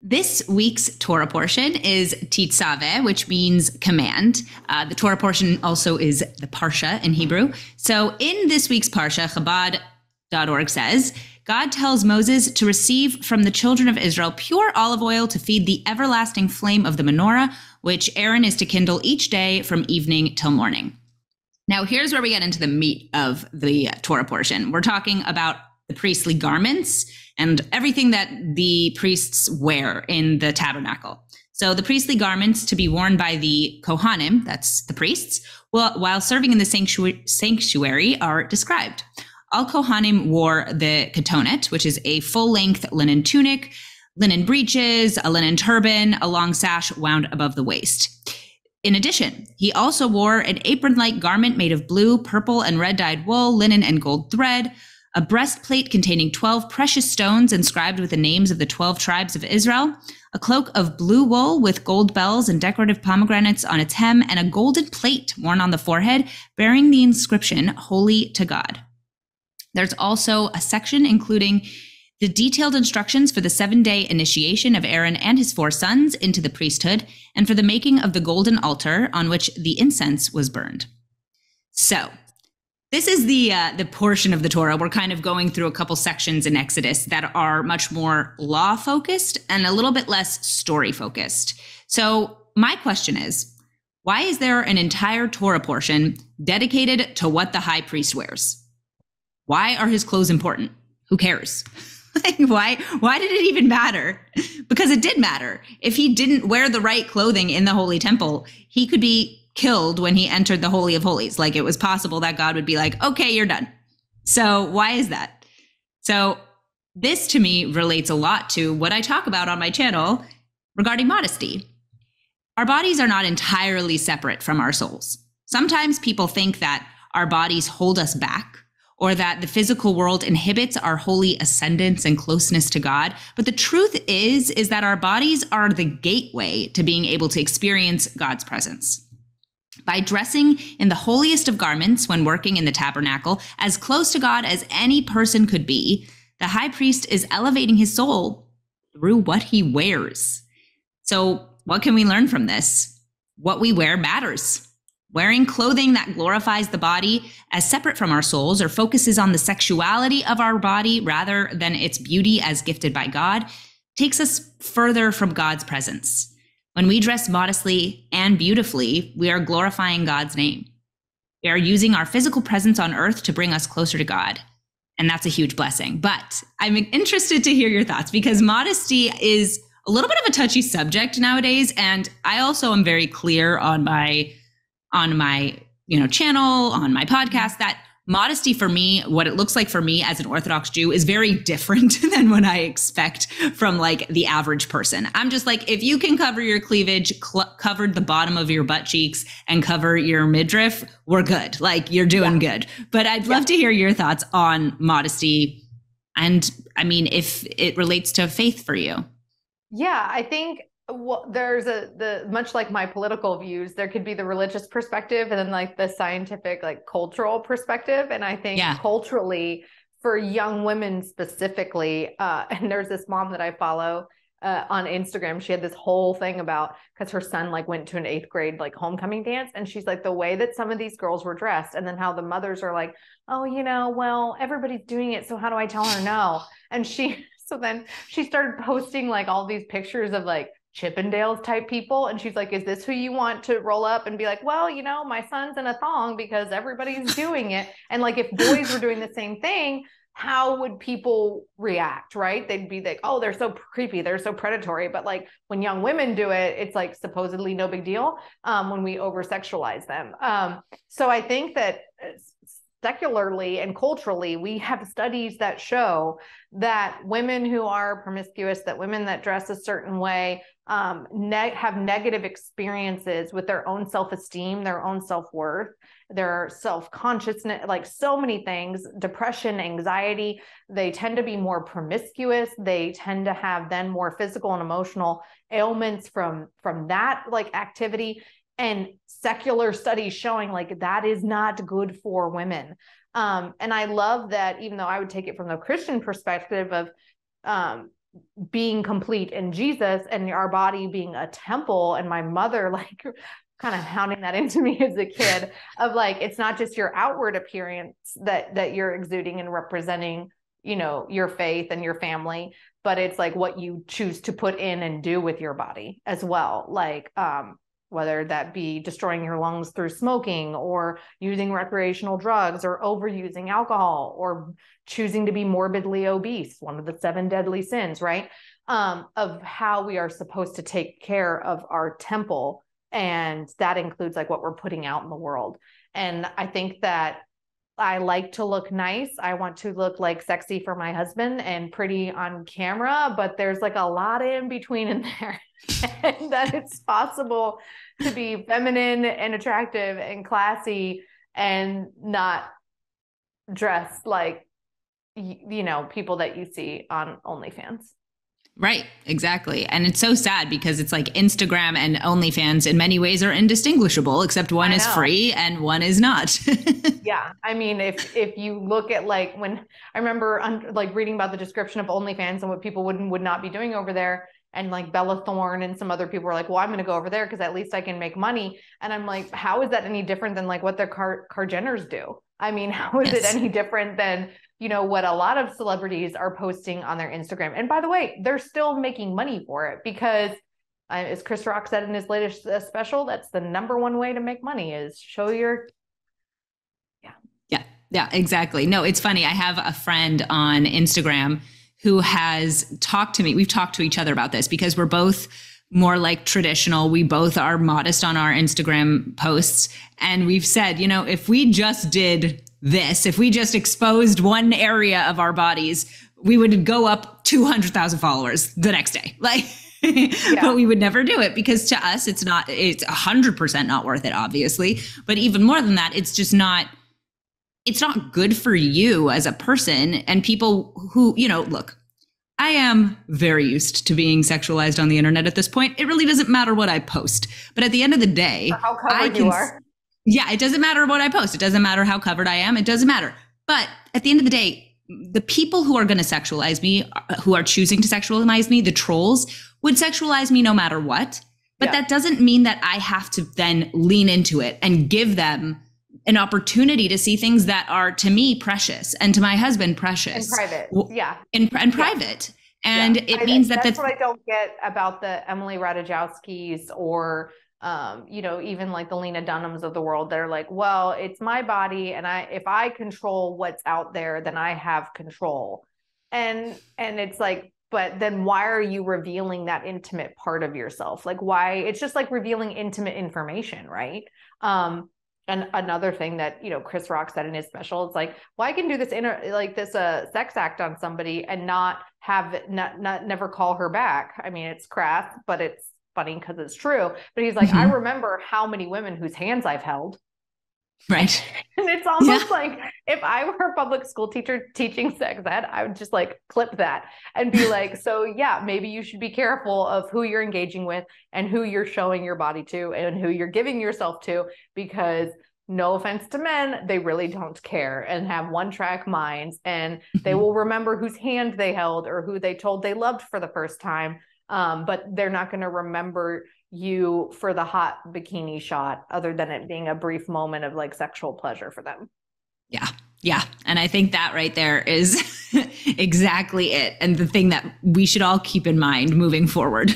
This week's Torah portion is Titzaveh, which means command. The Torah portion also is the Parsha in Hebrew. So in this week's Parsha, Chabad.org says, God tells Moses to receive from the children of Israel pure olive oil to feed the everlasting flame of the menorah, which Aaron is to kindle each day from evening till morning. Now, here's where we get into the meat of the Torah portion. We're talking about the priestly garments and everything that the priests wear in the tabernacle. So the priestly garments to be worn by the Kohanim, that's the priests, while serving in the sanctuary are described. All Kohanim wore the ketonet, which is a full-length linen tunic, linen breeches, a linen turban, a long sash wound above the waist. In addition, he also wore an apron-like garment made of blue, purple, and red dyed wool, linen, and gold thread, a breastplate containing 12 precious stones inscribed with the names of the 12 tribes of Israel, a cloak of blue wool with gold bells and decorative pomegranates on its hem, and a golden plate worn on the forehead bearing the inscription, Holy to God. There's also a section including the detailed instructions for the 7-day initiation of Aaron and his 4 sons into the priesthood, and for the making of the golden altar on which the incense was burned. So, this is the portion of the Torah. We're kind of going through a couple sections in Exodus that are much more law-focused and a little bit less story-focused. So my question is, why is there an entire Torah portion dedicated to what the high priest wears? Why are his clothes important? Who cares? Why did it even matter? Because it did matter. If he didn't wear the right clothing in the Holy Temple, he could be killed when he entered the Holy of Holies. Like, it was possible that God would be like, okay, you're done. So why is that? So this to me relates a lot to what I talk about on my channel regarding modesty. Our bodies are not entirely separate from our souls. Sometimes people think that our bodies hold us back, or that the physical world inhibits our holy ascendance and closeness to God. But the truth is that our bodies are the gateway to being able to experience God's presence. By dressing in the holiest of garments when working in the tabernacle, as close to God as any person could be, the high priest is elevating his soul through what he wears. So what can we learn from this? What we wear matters. Wearing clothing that glorifies the body as separate from our souls or focuses on the sexuality of our body rather than its beauty as gifted by God takes us further from God's presence. When we dress modestly and beautifully, we are glorifying God's name. We are using our physical presence on earth to bring us closer to God. And that's a huge blessing. But I'm interested to hear your thoughts, because modesty is a little bit of a touchy subject nowadays. And I also am very clear on my channel, on my podcast, that modesty for me, what it looks like for me as an Orthodox Jew, is very different than what I expect from like the average person. I'm just like, if you can cover your cleavage, cover the bottom of your butt cheeks, and cover your midriff, we're good. Like, you're doing good. But I'd love to hear your thoughts on modesty. And I mean, if it relates to faith for you. Yeah, I think there's much like my political views, there could be the religious perspective and then like the scientific, like cultural perspective. And I think culturally for young women specifically, and there's this mom that I follow on Instagram. She had this whole thing about, because her son like went to an 8th grade like homecoming dance, and she's like, the way that some of these girls were dressed, and then how the mothers are like, oh, well, everybody's doing it, so how do I tell her no? And so then she started posting like all these pictures of like Chippendales type people. And she's like, is this who you want to roll up and be like, well, my son's in a thong because everybody's doing it. And like, if boys were doing the same thing, how would people react? Right? They'd be like, oh, they're so creepy, they're so predatory. But like when young women do it, it's like supposedly no big deal when we over sexualize them. So I think that secularly and culturally, we have studies that show that women who are promiscuous, that women that dress a certain way, have negative experiences with their own self-esteem, their own self-worth, their self-consciousness, like so many things, depression, anxiety. They tend to be more promiscuous. They tend to have then more physical and emotional ailments from that like activity. And secular studies showing like that is not good for women. And I love that, even though I would take it from the Christian perspective of, being complete in Jesus and our body being a temple, and my mother like kind of hounding that into me as a kid of like, it's not just your outward appearance that you're exuding and representing, you know, your faith and your family, but it's like what you choose to put in and do with your body as well. Like, whether that be destroying your lungs through smoking or using recreational drugs or overusing alcohol or choosing to be morbidly obese, one of the 7 deadly sins, right? Of how we are supposed to take care of our temple. And that includes like what we're putting out in the world. And I think that I like to look nice. I want to look like sexy for my husband and pretty on camera, but there's like a lot in between in there. And that it's possible to be feminine and attractive and classy and not dress like, you know, people that you see on OnlyFans. Right, exactly. And it's so sad because it's like Instagram and OnlyFans in many ways are indistinguishable, except one is free and one is not. Yeah. I mean, if you look at like when I remember like reading about the description of OnlyFans and what people would not be doing over there. And like Bella Thorne and some other people were like, well, I'm going to go over there because at least I can make money. And I'm like, how is that any different than like what their Jenners do? I mean, how is it any different than, you know, what a lot of celebrities are posting on their Instagram? And by the way, they're still making money for it because as Chris Rock said in his latest special, that's the #1 way to make money is show your. Yeah, exactly. No, it's funny. I have a friend on Instagram who has talked to me. We've talked to each other about this because we're both more like traditional. We both are modest on our Instagram posts. And we've said, you know, if we just did this, if we just exposed one area of our bodies, we would go up 200,000 followers the next day. Like, but we would never do it because to us, it's 100% not worth it, obviously. But even more than that, it's not good for you as a person. And people who, you know, look, I am very used to being sexualized on the internet at this point. It really doesn't matter what I post. But at the end of the day, or how covered you are. Yeah, it doesn't matter what I post. It doesn't matter how covered I am. It doesn't matter. But at the end of the day, the people who are going to sexualize me, who are choosing to sexualize me, the trolls, would sexualize me no matter what. But that doesn't mean that I have to then lean into it and give them an opportunity to see things that are to me precious and to my husband precious. In private. Yeah. And private. And it means that's what I don't get about the Emily Ratajkowskis or, you know, even like the Lena Dunhams of the world. They're like, well, it's my body. And if I control what's out there, then I have control. And it's like, but then why are you revealing that intimate part of yourself? Like why? It's just like revealing intimate information, right? And another thing that, you know, Chris Rock said in his special, it's like, well, I can do this sex act on somebody and not never call her back. I mean, it's crass, but it's funny because it's true. But he's like, I remember how many women whose hands I've held. Right. And it's almost like if I were a public school teacher teaching sex ed, I would just like clip that and be like, so yeah, maybe you should be careful of who you're engaging with and who you're showing your body to and who you're giving yourself to, because no offense to men, they really don't care and have one-track minds, and they will remember whose hand they held or who they told they loved for the first time. But they're not going to remember you for the hot bikini shot other than it being a brief moment of like sexual pleasure for them. Yeah. Yeah. And I think that right there is exactly it. And the thing that we should all keep in mind moving forward.